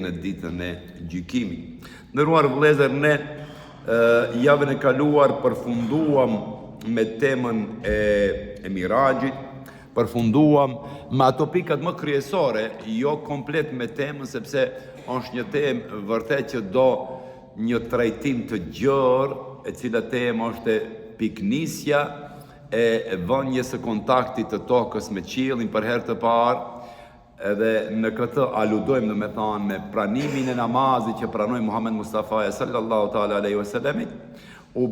në ditën e gjykimit. Nderuar vëllezër, ne javën e kaluar përfunduam me temën e Mirajit, përfunduam me ato pikat më kryesore, jo komplet me temën, sepse është një temë vërtet që do një trajtim të gjerë, e cila temë është piknisja e vënjes së kontaktit të tokës me qiellin për herë të parë. Edhe në këtë aludojmë me pranimin e namazit që pranoi Muhammed Mustafa sallallahu ta'ala alaihi wasallam, u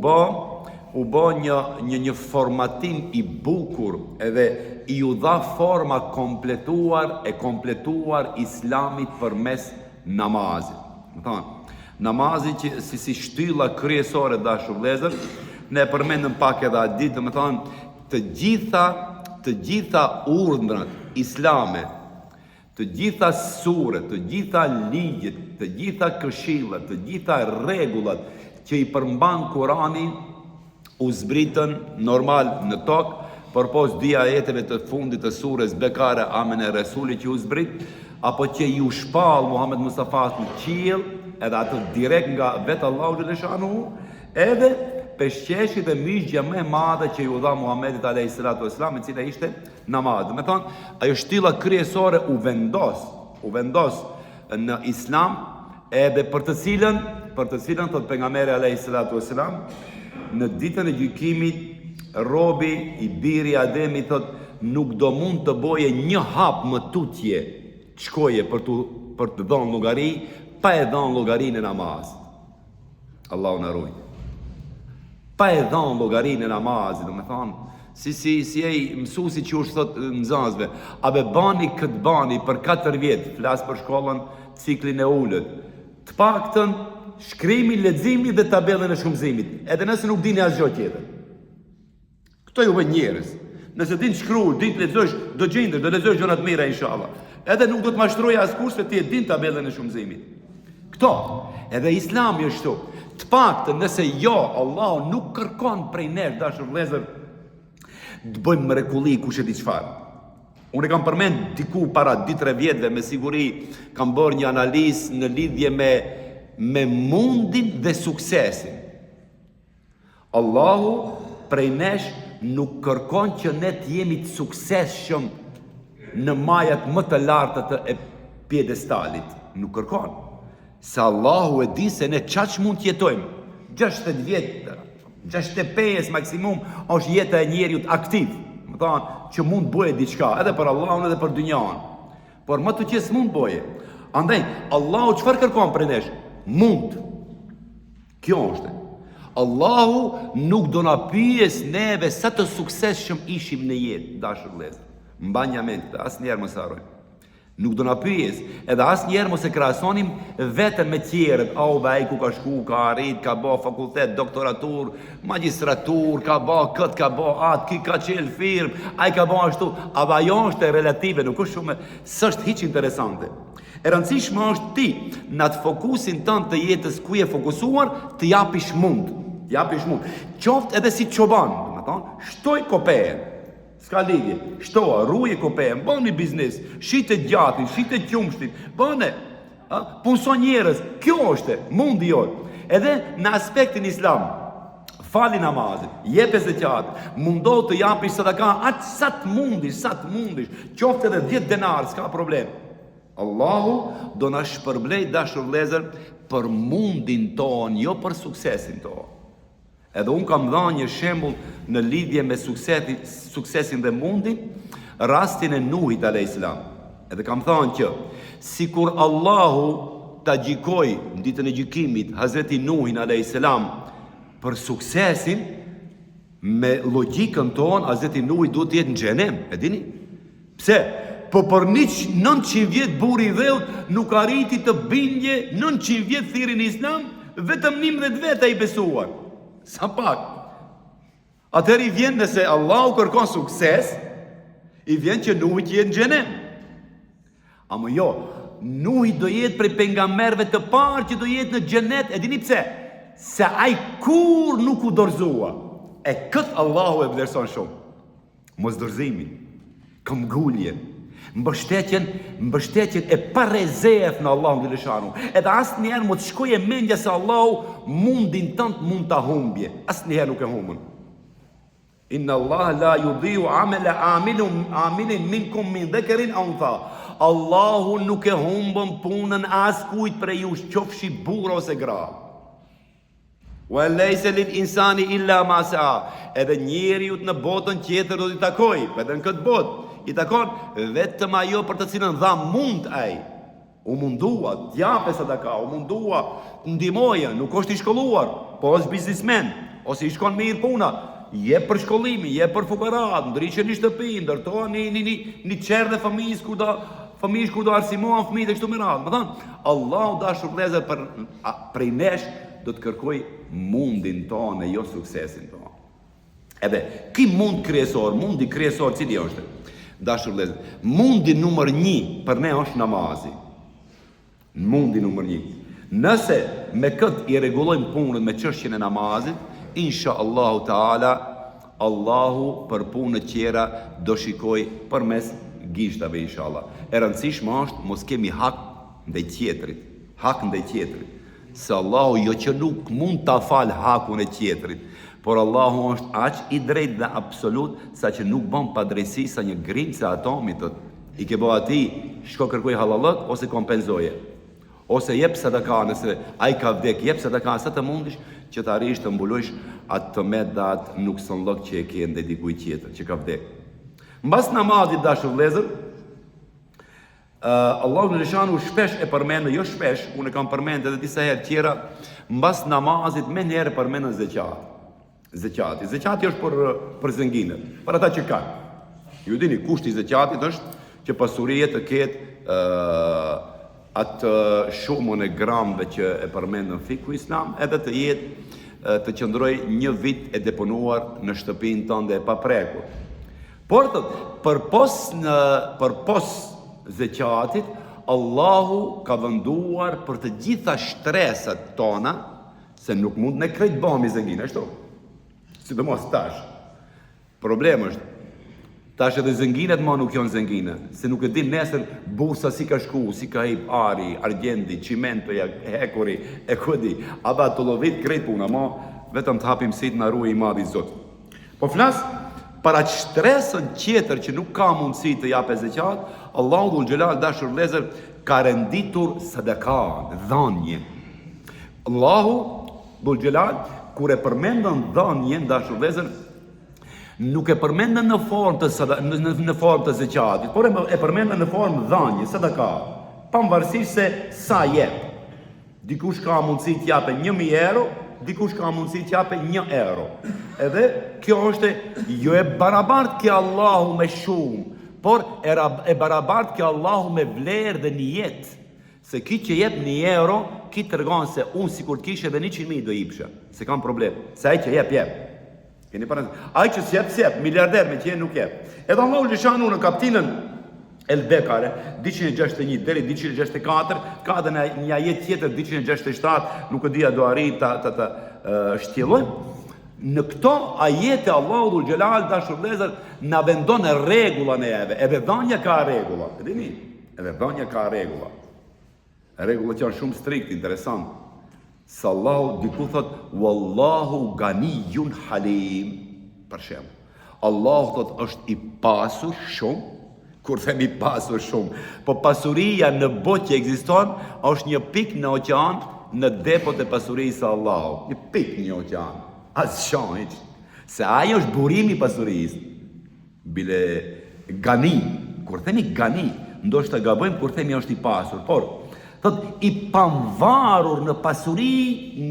bë një formatim i bukur edhe i u dha forma kompletuar Islamit përmes namazit. Namazi që si shtylla kryesore, dashur vëllezër, ne përmendëm pak edhe atë ditë, të gjitha urdhrat islame, të gjitha suret, të gjitha ligjet, të gjitha këshillat, të gjitha rregullat që i përmban Kurani u zbritën normal në tokë, përpos dy ajeteve të fundit të surës Bekare, Amen e Resulit që u zbrit, apo që ju shpall Muhammed Mustafa në qiell, edhe atë direkt nga vetë Allahu xhaleshanuhu, edhe peshqeshi dhe mishgja më e madhe që ju dha Muhammedit alayhi salatu wasalam, e cila ishte namazi. Do të thonë, ajo shtylla kryesore u vendos në Islam, edhe për të cilën thot pejgamberi alayhi salatu wasalam, në ditën e gjykimit robi i biri Ademi thot nuk do mund të boje një hap më tutje shkoje për të dhënë llogari pa e dhënë llogarinë e namazit. Allahu na ruaj. Pa e dhënë llogarinë e namazit, do të thonë, si ai mësuesi që është thot nxënësve, a be bani këtë bani për 4 vjet, flas për shkollën ciklin e ulët. Të paktën shkrimi, leximi dhe tabellën e shkëmbëzimit, edhe nëse nuk dini asgjë tjetër. Këto ju bën njerëz. Nëse din shkruaj, din të lexosh, do lexosh gjëra të mira inshallah. Edhe nuk do të mashtrojë askush se ti e din tabellën e shkëmbëzimit. Këto, edhe Islami është kështu. Të paktën nëse Allahu nuk kërkon prej nesh, dashur vëllezër, të bëjmë mrekulli kush e di çfarë. Unë kam përmend diku para 2-3 vjetëve, me siguri kam bërë një analizë në lidhje me mundin dhe suksesin. Allahu prej nesh nuk kërkon që ne të jemi të suksesshëm në majat më të larta të piedestalit. Nuk kërkon. Se Allahu e di se ne çaq mund të jetojmë. 60 vjet, 65 maksimum është jeta e njeriut aktiv. Më thonë që mund bëje diçka, edhe për Allahun edhe për dynjan. Por më të qes mund bëje. Andaj, Allahu çfarë kërkon prej nesh? Mund. Kjo është. Allahu nuk do na pyes neve sa të suksesshëm ishim në jetë, dashur vëllezër. Mbani mend, asnjëherë mos harroj. Nuk do na pyes, edhe asnjëherë mos e krahasonim veten me tjerët. Ai ku ka shku, ka arrit, ka bë fakultet, doktoratur, magjistratur, ka bë kët, ka bë atë, ki ka qel firmë, ai ka bë ashtu. Ajo është relative, nuk është shumë, s'është hiç interesante. E rëndësishme është ti në atë fokusin tënd të jetës ku je fokusuar, të japish mund. Qoftë edhe si çoban, domethënë, shtoj kopën. S'ka lidhje, shtoa, ruje kopën, bëni biznes, shite gjatin, shite qumshtin, bëne, punson njerëz, kjo është mundi jot. Edhe në aspektin islam, fali namazin, jepe zeqat, mundohu të japish sadaka, atë sa të mundish, qoftë edhe 10 denar, s'ka problem. Allahu do na shpërblej, dashur vëllezër, për mundin ton, jo për suksesin ton. Edhe unë kam dhënë një shembull në lidhje me suksesin dhe mundin, rastin e Nuhit alayhis salam. Edhe kam thënë që sikur Allahu ta gjykoi në ditën e gjykimit Hazreti Nuhin alayhis salam për suksesin, me logjikën tonë Hazreti Nuhi duhet të jetë në xhenem, e dini? Pse? Po për 900 vjet burri i dheut nuk arriti të bindje 900 vjet thirrje në Islam, vetëm 11 vjet ai besuar. Sa pak. Atëherë i vjen, nëse Allahu kërkon sukses, i vjen që Nuhi të jetë në xhenem. Ama jo, Nuhi do jetë prej pejgamberëve të parë që do jetë në xhenet, e dini pse? Se ai kur nuk u dorëzua. E kët Allahu e vlerëson shumë. Mos dorëzimi, këmbgulje. mbështetjen e parezef në Allahun dhe lëshanu. Edhe asë njerë më të shkoj e mendja se Allahu mundin tënd mund të humbje. Asë njerë nuk e humbën. Inna Allah la yudhi'u amala amilin minkum min dhakarin aw untha. Allahu nuk e humbën punën as kujt prej jush, qofshi burr ose gra. Wa laysa lil insani illa ma sa'a. Edhe njeriu në botën tjetër do t'i takoj, edhe në këtë botë i takon vetëm ajo për të cilën dha mund ai. U mundua, t'jape sadaka, u mundua, ndihmoje, nuk është i shkolluar, po është biznesmen, ose i shkon mirë puna. Je për shkollimi, je për fukarat, ndriqe një shtëpi, ndërtoa një qerë dhe fëmijës kur do arsimohan fëmijët e kështu me radhë. Më thonë, Allahu dashur vëllezër prej nesh do të kërkoj mundin tonë e jo suksesin tonë. Edhe, ki mund kryesor, mundi kryesor cili është? Dashur vëllezër, mundi numër 1 për ne është namazi. Mundi numër 1. Nëse me këtë i rregullojmë punën me çështjen e namazit, insha Allahu Taala, Allahu për punë të tjera do shikoj përmes gishtave inshallah. E rëndësishme është mos kemi hak ndaj tjetrit, Se Allahu jo që nuk mund ta fal hakun e tjetrit, por Allahu është aq i drejtë dhe absolut sa që nuk bën padrejsi sa një grimcë e atomit. I ke bëu ati, shko kërkoj halallëk ose kompenzoje. Ose jep sadaka, nëse ai ka vdek, jep sadaka sa të mundish që të arrish të mbulojsh atë të medat nuk son llok që e ke ndaj dikujt tjetër që ka vdek. Mbas namazit dashur vëllezër, Allahu në lëshanu shpesh e përmendë, jo shpesh, unë e kam përmendë edhe disa herë tjera, mbas namazit me njerë përmendën zeqati. Zeqati është për zënginët, për ata që kanë. Ju dini, kushti i zeqatit është që pasuria të ketë atë shumën e gramëve që e përmendën fiku islam, edhe të jetë të qëndroj një vit e deponuar në shtëpinë tënde e paprekur. Por për pos zeqatit, Allahu ka venduar për të gjitha shtresat tona, se nuk mund në krejt bëmi zënginë, ashtu. Sidomos tash. Problem është, tash edhe zënginet ma nuk janë zëngine, se nuk e din nesër bursa si ka shku, si ka hip ari, argjendi, cimentoja, hekuri, e këdi, aba të lovit krejt puna, ma vetëm të hapim sit në ruaj i madhi Zot. Po flas, para shtresën tjetër që nuk ka mundësi të jape zeqat, Allahu dhul Gjelal dashur vëllezër ka renditur sadakan, dhanje. Allahu dhul Gjelal, kur e përmendën dhanjen dashur vëllezër, nuk e përmendën në formë të zeqatit, por e përmendën në formë dhanje, sadaka, pavarësisht se sa jep. Dikush ka mundësi të jape 1.000 euro, dikush ka mundësi të jape 1 euro. Edhe kjo është jo e barabart ke Allahu me shumë, por e barabart ke Allahu me vlerë dhe nijet. Se ki që jep 1 euro, ki të rëganë se unë si kur t'kishe dhe 100.000 do jipshe. Se kam problem. Se ai që jep. Ai që s'jep, miliarder me që nuk jep. Edhe Allahu lëshanu në kaptinën El Bekare, 261 deri 264, ka dhe një ajet tjetër 267, nuk e dia do arrit të shtjellojmë. Në këto ajete Allahu dhul Gjelal dashur vëllezër na vendon rregullat e eve. Edhe dhënia ka rregulla. E dini? Edhe dhënia ka rregulla. Rregullat janë shumë strikt, interesant. Se Allahu diku thot wallahu ganiyun halim. Për shembull, Allahu thot është i pasur shumë. Kur themi pasur shumë, po pasuria në botë që ekziston është një pikë në oqean në depot e pasurisë së Allahut. Një pikë në oqean. Asgjë. Se ajo është burimi i pasurisë. Bile gani, kur themi gani, ndoshta gabojmë kur themi është i pasur, por thot i pavarur në pasuri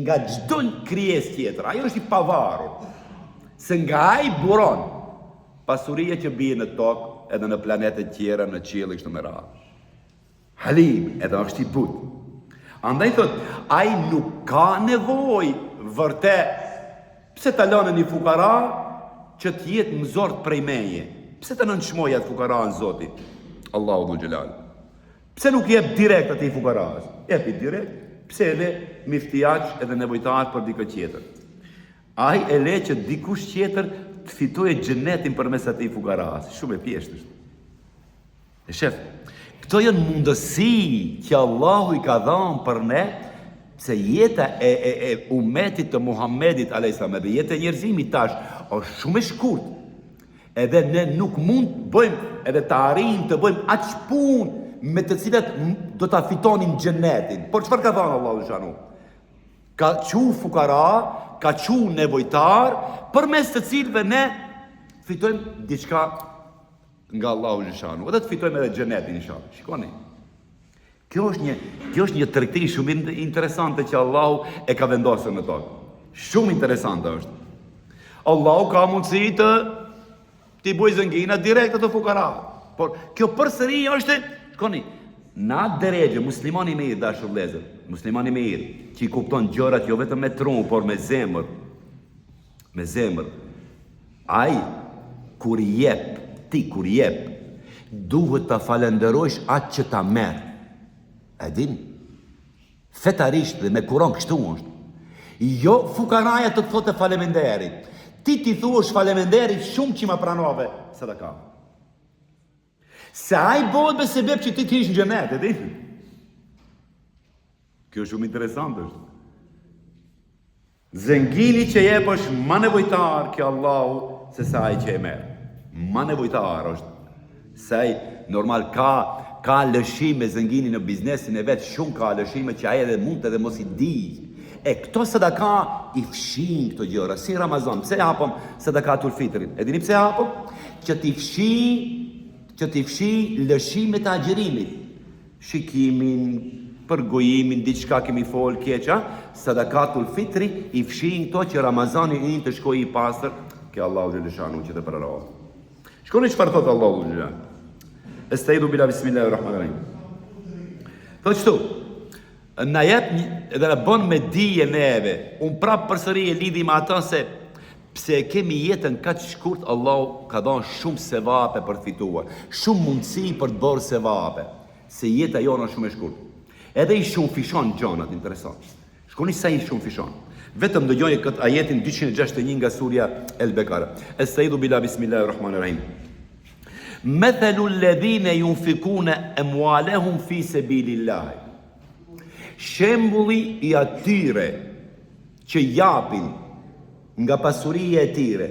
nga çdo krijesë tjetër. Ajo është i pavarur. Se nga ai buron pasuria që bie në tokë, edhe në planetet tjera, në qiell kështu me radhë. Halim, edhe është i butë. Andaj thot, ai nuk ka nevojë vërtet. Pse ta lënë një fukara që të jetë mëzort prej meje? Pse të nënçmoj atë fukarën Zotit? Allahu dhul Gjelal. Pse nuk jep direkt atij fukaras? Jepi direkt. Pse edhe miftiaq edhe nevojtar për dikë tjetër? Ai e le që dikush tjetër të fitoj xhenetin përmes atij fukaras. Shumë e thjeshtë është. E shef, këto janë mundësi që Allahu i ka dhënë për ne, se jeta e umetit të Muhammedit a.s. edhe jeta e njerëzimit tash është shumë e shkurt. Edhe ne nuk mund të bëjmë edhe të arrijmë të bëjmë aq punë me të cilat do ta fitonim xhenetin. Por çfarë ka thënë Allahu xhanu? Ka qu fukara, ka qu nevojtar, përmes të cilëve ne fitojmë diçka nga Allahu xhanu. Edhe të fitojmë edhe xhenetin inshallah. Shikoni. Kjo është një tregti shumë interesante që Allahu e ka vendosur në tokë. Shumë interesante është. Allahu ka mundësi të t'i bëj zëngina direkt të fukara. Por kjo përsëri është, shikoni, në atë drejtë muslimani i mirë, dashur vëllezër, muslimani i mirë, që i kupton gjërat jo vetëm me trup, por me zemër. Me zemër. Ai kur jep, duhet ta falenderojsh atë që ta merr. E din, fetarisht dhe me kuron kështu është. Jo fukaraja të thotë faleminderit. Ti thuash faleminderit shumë që ma pranove sadaka. Se ai bëhet me sebeb që ti ish në xhenet, e din? Kjo është shumë interesant është. Zëngini që jep është ma nevojtar ke Allahu se sa ai që e merr. Ma nevojtar është. Se ai normal ka lëshime me zëngini në biznesin e vetë, shumë ka lëshime që ai edhe mund të edhe mos i di. E këto sadaka i fshin këto gjëra, si Ramazan. Pse hapëm sadakatul fitrin? E dini pse hapëm? Që ti fshi lëshimet e agjerimit. Shikimin, përgojimin, diçka kemi fol keqa, sadakatul fitri i fshin këto që Ramazani i të shkoj i pastër, ke Allahu xhaleshanu që të përrohet. Shkoni çfarë thot Allahu xhaleshanu. Estaidu bila bismillahirrahmanirrahim. Thot çtu, na jep edhe na bën me dije neve. Unë prapë përsëri e lidhi me ata se pse kemi jetën kaq shkurt, Allahu ka dhënë shumë sevape për të fituar, shumë mundësi për të bërë sevape, se jeta jona është shumë e shkurt. Edhe i shumë fishon gjonat interesant. Shkoni sa i shumë fishon. Vetëm dëgjoni këtë ajetin 261 nga surja El-Bekara. Estaidu bila bismillahirrahmanirrahim. Mathalu alladhina yunfikuna amwalahum fi sabilillah. Shembulli i atyre që japin nga pasuria e tyre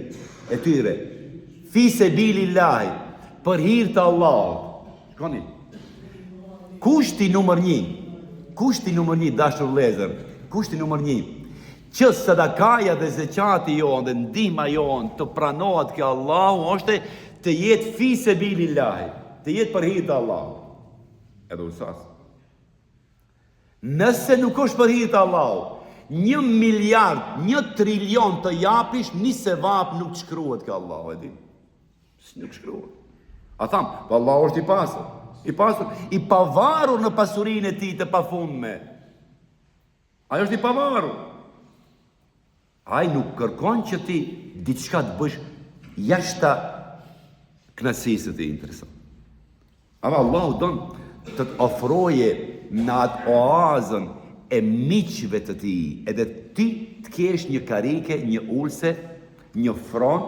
fi sabilillah, për hir të Allahut. Shkoni. Kushti numër 1, dashur vëllezër, kushti numër 1, që sadakaja dhe zeqati jonë dhe ndihma jonë të pranohet ke Allahu është të jetë fi sabilillah, të jetë për hir të Allahut. Edhe usas. Nëse nuk është për hir të Allahut, 1 miliard, 1 trilion të japish, një sevap nuk shkruhet ke Allahu, e di? Nuk shkruhet. A tham, po Allahu është i pasur, i pavarur në pasurinë e tij të pafundme. Ai është i pavarur. Ai nuk kërkon që ti diçka të bësh jashtë kënaqësisë të interesant. Ama Allahu don të të ofroje në atë oazën e miqve të ti, edhe ti të kesh një karike, një ulse, një fron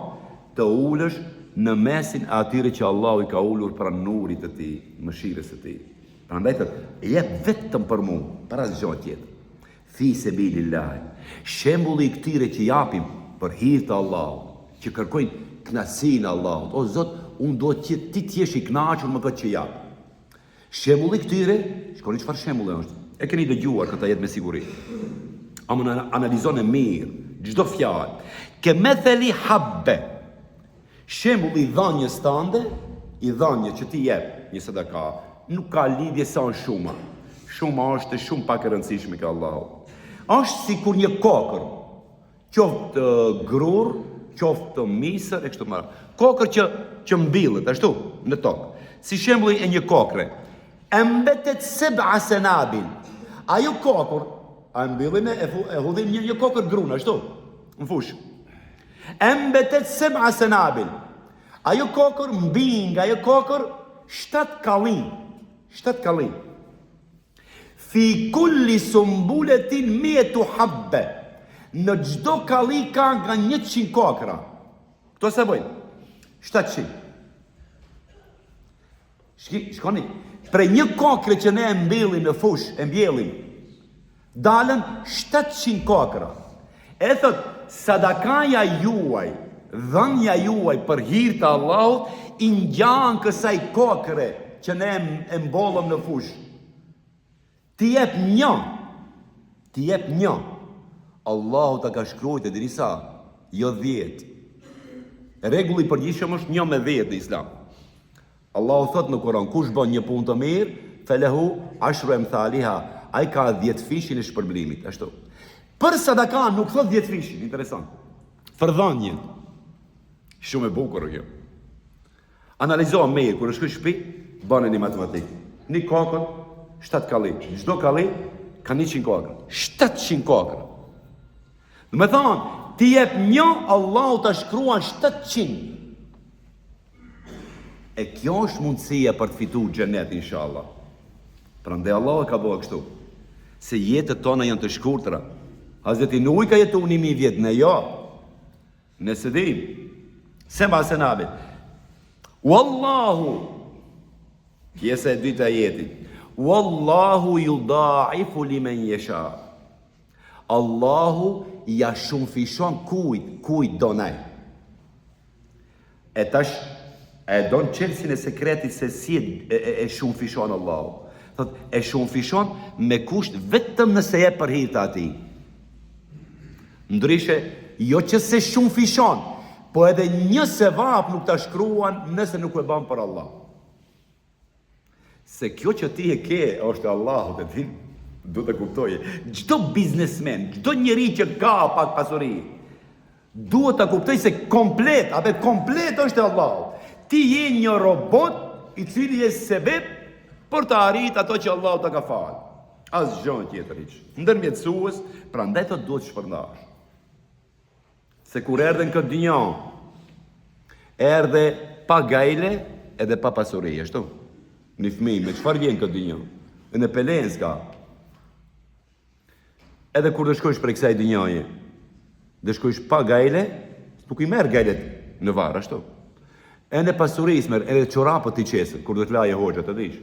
të ullësh në mesin atyre që Allahu i ka ullur pra nurit të ti, mëshirës të ti. Prandaj jep vetëm për mu, para asgjë tjetër. Fi sabilillah. Shembulli i këtyre që japim për hir të Allahut, që kërkojnë kënaqësinë e Allahut. O Zot, unë do që ti të jesh i kënaqur me këtë që jap. Shembulli i këtyre, shikoni çfarë shembulli është. E keni dëgjuar këtë jetë me siguri. Ama analizone mirë, çdo fjalë. Ke methali habbe. Shembulli i dhënjes tënde, i dhënje që ti jep një sadaka, nuk ka lidhje sa shuma. Shuma është shumë pak e rëndësishme ke Allahu. Është sikur një kokër, qoftë grur, qoftë misër e kështu me radhë. Kokër që mbillet ashtu në tokë. Si shembulli e një kokre. Embetet seb'a senabil. Ajo kokër, a mbillin e hudhim një kokër grun ashtu, në fush. Embetet seb'a senabil. Ajo kokër mbi nga ajo kokër 7 kallin. 7 kallin. Fi kulli sumbuletin mietu habbe. Në gjdo kalli ka nga 100 kokra. Këto se bojnë? 700. Shkoni, prej një kokre që ne e mbjellim në fush, e mbjellim, dalën 700 kokra. E thot, sadakaja juaj, dhënja juaj për hir të Allahut, i ngjan kësaj kokre që ne e mbollëm në fush. Ti jep një. Allahu ta ka shkruajtur e dini sa? Jo 10. Rregulli i përgjithshëm është 1 me 10 në Islam. Allahu thot në Kur'an, kush bën një punë të mirë, felehu ashru emthaliha, ai ka 10 fishin e shpërblimit, ashtu. Për sadaka nuk thot 10 fishin, interesant. Për dhënien. Shumë e bukur kjo. Analizohem mirë, kur shkoj në shtëpi, bëni një matematikë. Një kokën, 7 kalli. Çdo kalli ka 100 kokra. 700 kokra. Do të thonë, ti jep një, Allahu ta shkruan 700. E kjo është mundësia për të fituar xhenet inshallah. Prandaj Allahu e ka bëu kështu. Se jetët tona janë të shkurtra. Hazreti Nuhi ka jetuar 1000 vjet, ne jo. Nëse dim. Sema senabi. Wallahu. Pjesa e dytë e ajetit. Wallahu yudaifu liman yasha. Allahu ja shumëfishon kujt donaj. E tash e don çelësin e sekretit se si e shumëfishon Allahu. Thot, e shumëfishon me kusht vetëm nëse je për hir të atij. Ndryshe, jo që se shumëfishon, po edhe një sevap nuk ta shkruan nëse nuk e bën për Allah. Se kjo që ti e ke është Allahu, të din, do të kuptoje. Çdo biznesmen, çdo njeri që ka pak pasuri, duhet ta kuptoj se komplet është Allahu. Ti je një robot i cili je sebeb për të arrit ato që Allahu ta ka fal. Asgjë tjetër hiç. Ndërmjetësues, prandaj të duhet shpërndash. Se kur erdhen këtë dynjë, erdhe pa gajle edhe pa pasuri, ashtu. Një fëmijë me çfarë vjen këtë dynjë? Në pelen s'ka. Edhe kur të shkojsh për kësaj dynjaje, dhe shkojsh pa gajle, nuk i merr gajlet në varr, ashtu. E në pasurisë merr edhe çorapët t'i qesën, kur do të laje hoxha të dish.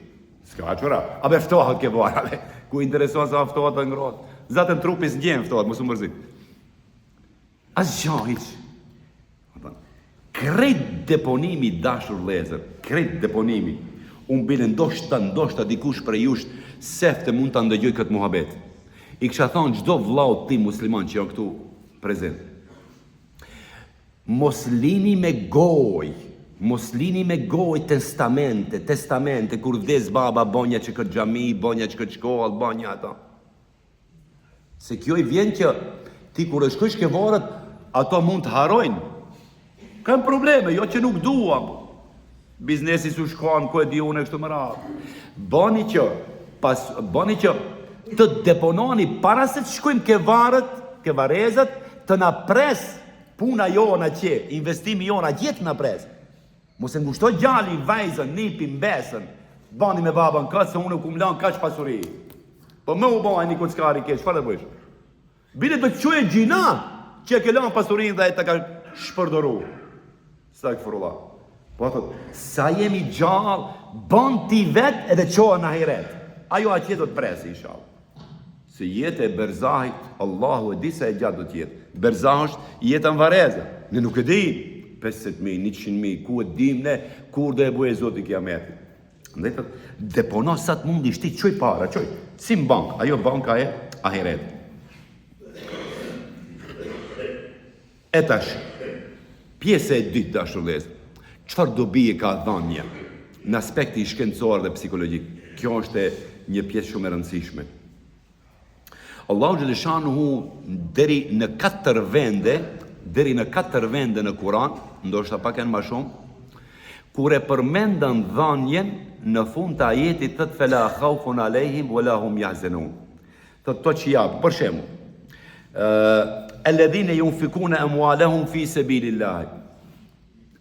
S'ka çorap. A be ftohet ke varave. Ku intereson sa ftohet të ngrohet. Zatën trupi s'ngjen ftohet, mos u mërzit. Asgjë hiç. Krejt deponimi dashur vëllezër, krejt deponimi. Unë bile ndoshta dikush për jush sefte mund të ndëgjoj këtë muhabet. I kisha thonë çdo vllau ti musliman që janë këtu prezent. Mos lini me gojë testamente, kur vdes baba, bonja që këtë xhami, bonja që këtë shkollë, bonja ata. Se kjo i vjen që ti kur e shkosh ke varët, ato mund të harojnë. Kam probleme, jo që nuk duam. Biznesi su shkon, ku e di unë kështu më radhë. Bani që të depononi para se të shkojmë ke varët, ke varezat, të na pres puna jona që, investimi jona gjithë na pres. Mos e ngushtoj gjali, vajzën, nipin, besën, bani me babën këtë, se unë kum lanë kaq pasuri. Po më u bëjnë një kockari keq, çfarë të bësh? Bile do të quajë gjina që e ke lanë pasurinë dhe e të ka shpërdoru. Stakfirullah. Po thot, sa jemi gjallë, bën ti vetë edhe qohë në ahiret. Ajo atje do të presi, inshallah. Se jetë e berzahit, Allahu e di se e gjatë do t'jetë. Berzah është jetën vareze. Ne nuk e di 50.000, 100.000, ku e dim ne, kur do e buje Zoti kiametit. Ndaj thot, depono sa të mundi shti, qoj para, qoj. Si në bank, ajo banka e ahiret. E tash, pjesë e dytë dashur vëllezër. Çfarë dobi e ka dhënia në aspektin shkencor dhe psikologjik? Kjo është një pjesë shumë e rëndësishme. Allahu xhaleshanuhu deri në 4 vende në Kur'an, ndoshta pak janë më shumë, kur e përmendën dhënien në fund të ajetit thot fela khaufun alehim wala hum yahzanun. To që jap, për shembull, alladhina yunfikuna amwalahum fi sabilillah.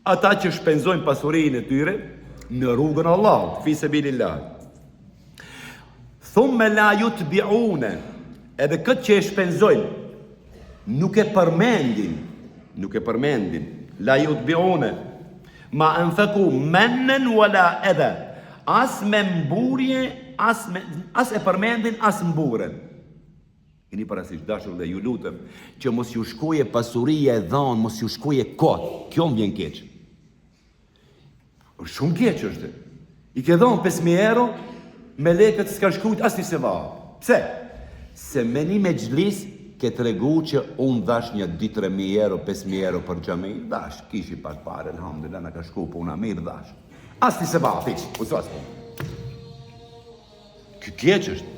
Ata që shpenzojnë pasurinë e tyre në rrugën e Allahut, fi sabilillah. Thumma la yutbi'una, edhe këtë që e shpenzojnë, nuk e përmendin, la yutbi'una, ma anfaku mannen wala adha. As me mburje, as e përmendin, as mburen. Keni parasysh, dashur dhe ju lutem, që mos ju shkoje pasuria e dhanë, mos ju shkoje kot. Kjo më vjen keq. Shumë keq është. I ke dhanë 5.000 euro, me lekët s'ka shkujt as një sevap. Pse? Se me një me gjlis, ke të regu që unë dhash një 2-3.000 euro, 5.000 euro për gjami, dhash, kishi pak pare, alhamdulillah, në ka shku për una mirë, dhash. As një sevap, ish, u sas po. Kjo keq është.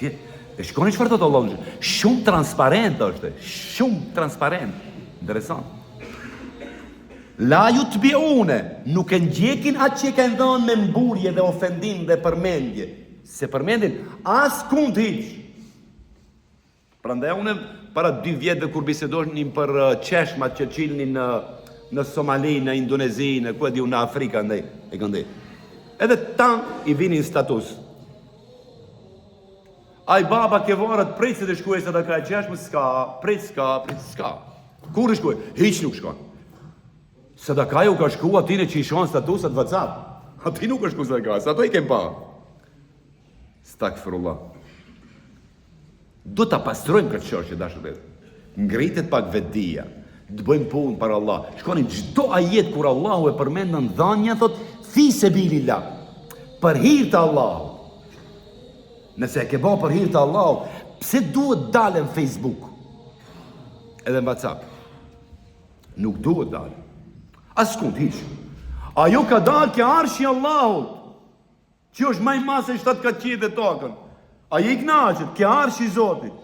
E shkoni çfarë thotë Allahu? Shumë transparent është, shumë transparent. Interesant. La yutbiune, nuk e ndjekin atë që kanë dhënë me mburje dhe ofendim dhe përmendje. Se përmendin as kund hiç. Prandaj unë para 2 vjetëve kur bisedonin për çeshmat që çilnin në Somali, në Indonezi, në ku e diu në Afrika ndaj, e kanë. Edhe tan i vinin status. Aj baba ke varët prej se të shkuaj se të ka qeshmë, s'ka. Kur shkuaj? Hiq nuk shkon. Se të ka ju ka shku atine që i shon statusat WhatsApp. Ati nuk është shku se të ka, se ato i kem pa. Stakfirullah. Do të pastrojmë këtë qërë që dashë dhe. Ngritet pak vetdia. Të bëjmë punë për Allah. Shkonin çdo ajet kur Allahu e përmendën dhanja, thot, fi sebilillah. Për hir të Allahu. Nëse e ke bo për hir të Allahu, pse duhet dalë në Facebook? Edhe në WhatsApp. Nuk duhet dalë. As s'kund, hiq. Ajo ka dalë ke arshi Allahut, që është maj masë e 7 ka qitë dhe tokën. Ajo i knaqët, ke arshi Zotit.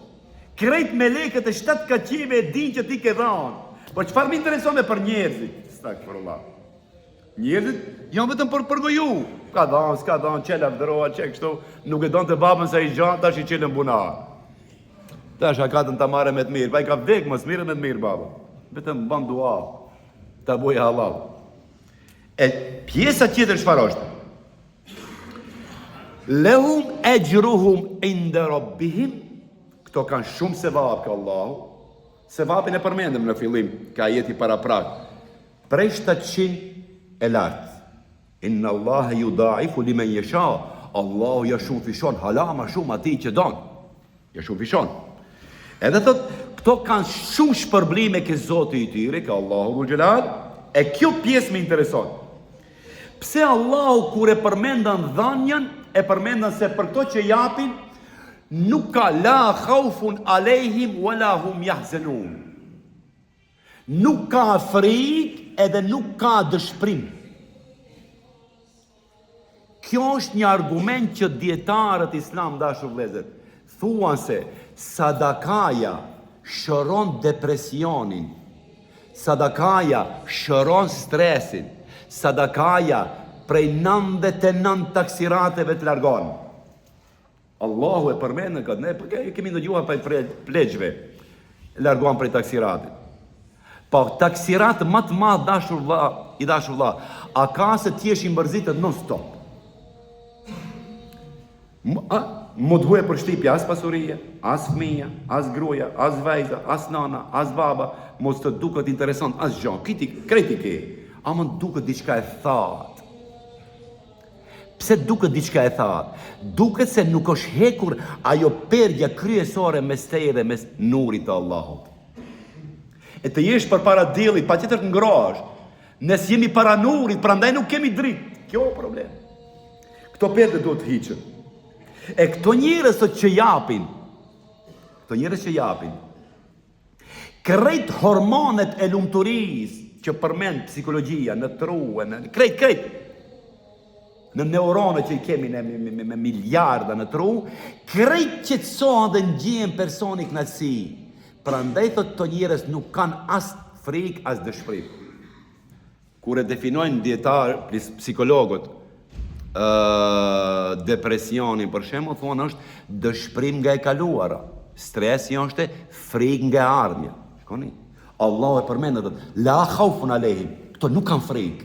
Krejt me leket e 7 ka qive e din që ti ke dhanë. Po çfarë më intereson me për njerëzit? Stakfirullah. Njerëzit janë vetëm për përgoju. Ka dhanë, s'ka dhanë, qela vdëroa, që kështu, nuk e donë të babën sa i gjanë, tash i qelën bunar. Tash akatën të mare me të mirë, pa i ka vdek më s'mire me të mirë babën. Vetëm ban dua, të bojë halal. E pjesa tjetër çfarë është? Lehum ejruhum inda rabbihim, këto kanë shumë sevap ka Allahu. Sevapin e përmendëm në fillim, ka jeti para prak. Prej 700 e lartë. Inna Allah ju daifu li men jesha. Allahu ja shumë fishon, halama shumë ati që donë. Ja shumë fishon. Edhe thot, këto kanë shumë shpërblime ke Zoti i tyre, ka Allahu dhul gjelal, e kjo pjesë me intereson. Pse Allahu kur e përmendan dhanjen, e përmendan se për këto që japin, nuk ka la khaufun alejhim wala hum jahzenun. Nuk ka frik edhe nuk ka dëshprim. Kjo është një argument që dietarët islam dashur vëllezër thuan se sadakaja shëron depresionin, sadakaja shëron stresin, sadakaja prej 99 taksirateve të largon. Allahu e përmendën këtë, ne kemi ndëgjuar për plegjve, largon prej taksiratit. Po taksirat më të madh dashur vëlla, a ka se ti je i mbërzitur non stop. Më duhe për shtipja as pasurie, as fëmija, as gruaja, as vajza, as nana, as baba, mos të duket interesant as gjë, kritike, ama duket diçka e thatë. Pse duket diçka e thatë? Duket se nuk është hekur ajo pergja kryesore mes teje dhe mes nurit të Allahut. E të jesh për para diellit, pa tjetër të ngrohesh. Nëse jemi para nurit, prandaj nuk kemi dritë. Kjo është problem. Këto pergje duhet të hiqen. E këto njerëz që japin, krejt hormonet e lumturisë që përmend psikologjia, në tru, krejt, në neuronet që i kemi me miliarda në tru, krejt qetësohen dhe ndjen personi kënaqësi. Prandaj thotë këto njerëz nuk kanë as frikë, as dëshpërim. Kur e definojnë dietar, psikologët, depresionin për shembull thonë është dëshpërim nga e kaluara, stresi është frikë nga ardhmja. Shikoni, Allahu e përmendet la khaufun alehim, këto nuk kanë frikë.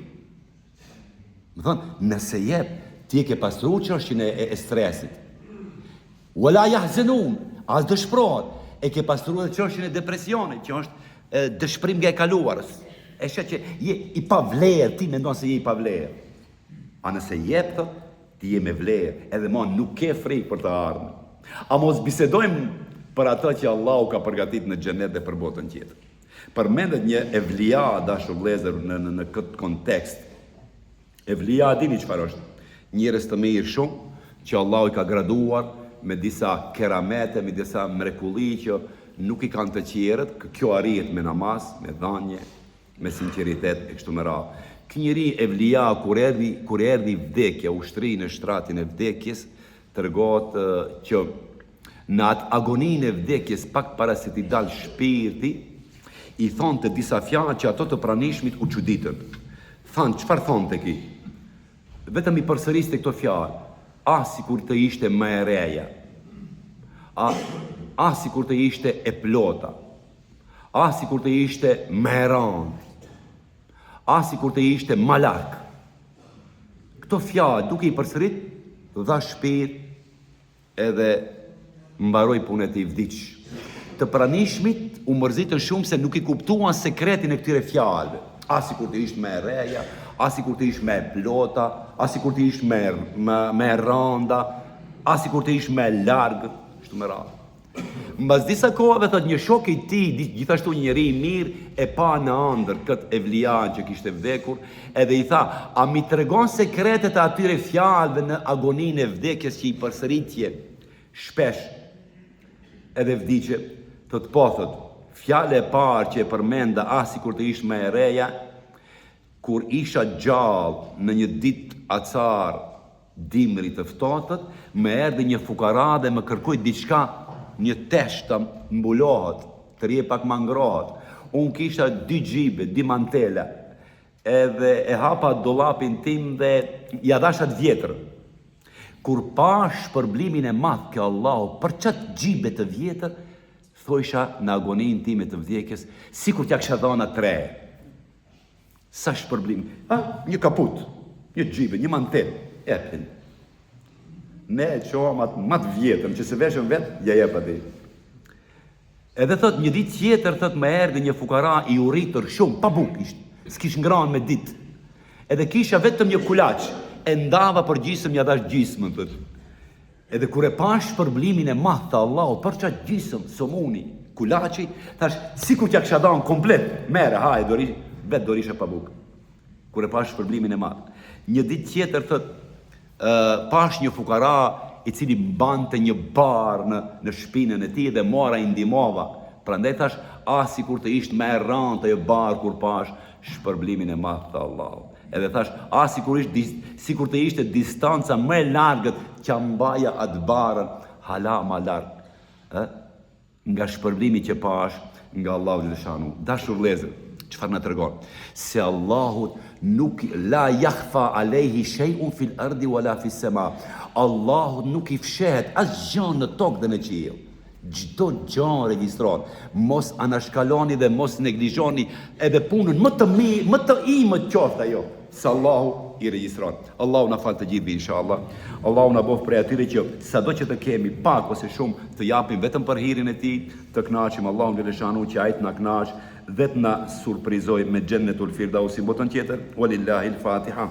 Më thonë, nëse jep, ti e ke pastruar çështjen e stresit. Wala yahzanun, as dëshpërohet, e ke pastruar çështjen e depresionit, që është dëshpërim nga e kaluarës. E shet që je i pavlerë, ti mendon se je i pavlerë. A nëse jep thot, ti je me vlerë, edhe ma nuk ke frikë për të ardhmen. A mos bisedojmë për atë që Allahu ka përgatit në xhenet dhe për botën tjetër. Përmendet një evlia, dashur vëllezër, në këtë kontekst. Evlia dini çfarë është? Njerëz të mirë shumë që Allahu i ka graduar me disa keramete, me disa mrekulli që nuk i kanë të tjerët, kjo arrihet me namaz, me dhanje, me sinqeritet e kështu me radhë. Ky njeri evlia kur erdhi vdekja, ushtri në shtratin e vdekjes, tregohet që në atë agoninë e vdekjes pak para se t'i dal shpirti, i thonë të disa fjalë që ato të pranishmit u çuditën. Thanë, çfarë thonë ki? Vetëm i përsëriste këto fjalë. Sikur të ishte më e reja. Sikur të ishte e plota. Sikur të ishte më e rëndë. Sikur të ishte më larg. Këto fjalë duke i përsërit, dha shpirt edhe mbaroi punën e vdiq. Të pranishmit u mërzitën shumë se nuk i kuptuan sekretin e këtyre fjalëve. Sikur të ishte më e reja, sikur të ishte më e plota, sikur të ishte më e rënda, sikur të ishte më e largë, kështu me radhë. Mbas disa kohëve thot një shok i tij, gjithashtu një njeri i mirë, e pa në ëndër këtë evlian që kishte vdekur, edhe i tha, a mi tregon sekretet e atyre fjalëve në agoninë e vdekjes që i përsëritje shpesh edhe vdiqe? Thot po, thot, fjalë e parë që e përmenda sikur të ishte më e reja, kur isha gjallë në një ditë acar dimri të ftohtë, më erdhi një fukara dhe më kërkoi diçka, një tesh të mbulohet, të rje pak më ngrohet. Unë kisha 2 xhibe, 2 mantela, edhe e hapa dollapin tim dhe ja dhash atë vjetër. Kur pa shpërblimin e madh ke Allahu për çat xhibe të vjetër, thojsha në agoninë time të vdekjes, sikur t'ja kisha dhënë 3. Sa shpërblim? Një kaput, një xhibe, një mantel, epin. Ne qoham atë vjetër, që se veshëm vetë, ja jep ati. Edhe thot, një ditë tjetër, thot, më erdhi një fukara i urritër shumë, pa buk ishte, s'kish ngranë me ditë. Edhe kisha vetëm një kulaç, e ndava për gjysmë, ja dash gjysmën, thot. Edhe kur e pa shpërblimin e madh të Allahu, për çat gjysmë, somuni, kulaçi, thash, sikur t'ja kisha dhënë komplet, merre, hajde, vetë do risha pa buk. Kur e pa shpërblimin e madh. Një ditë tjetër, thot, pash një fukara i cili mbante një barë në shpinën e tij dhe mora i ndihmova. Prandaj thash, sikur të ishte më e rëndë ajo barë kur pash shpërblimin e madh të Allahut. Edhe thash, sikur të ishte distanca më e largët që mbaja atë barën hala më larg. Nga shpërblimi që pash nga Allahu xhaleshanu. Dashur vëllezër, çfarë na tregon? Se Allahut nuk la yakhfa alayhi shay'un fil ardi wala fis sama. Allahu nuk i fshehet asgjë në tokë dhe në qiell. Çdo gjë regjistrohet. Mos anashkaloni dhe mos neglizhoni edhe punën më të mirë, më të imët qoftë ajo. Se Allahu i regjistron. Allahu na fal të gjithëve inshallah. Allahu na bëf prej atyre që sado që të kemi pak ose shumë të japim vetëm për hirin e tij, të kënaqim Allahun xhaleshanu që ai të na kënaq dhe të na surprizoj me xhennetul firdausi botën tjetër. Walillahil Fatiha.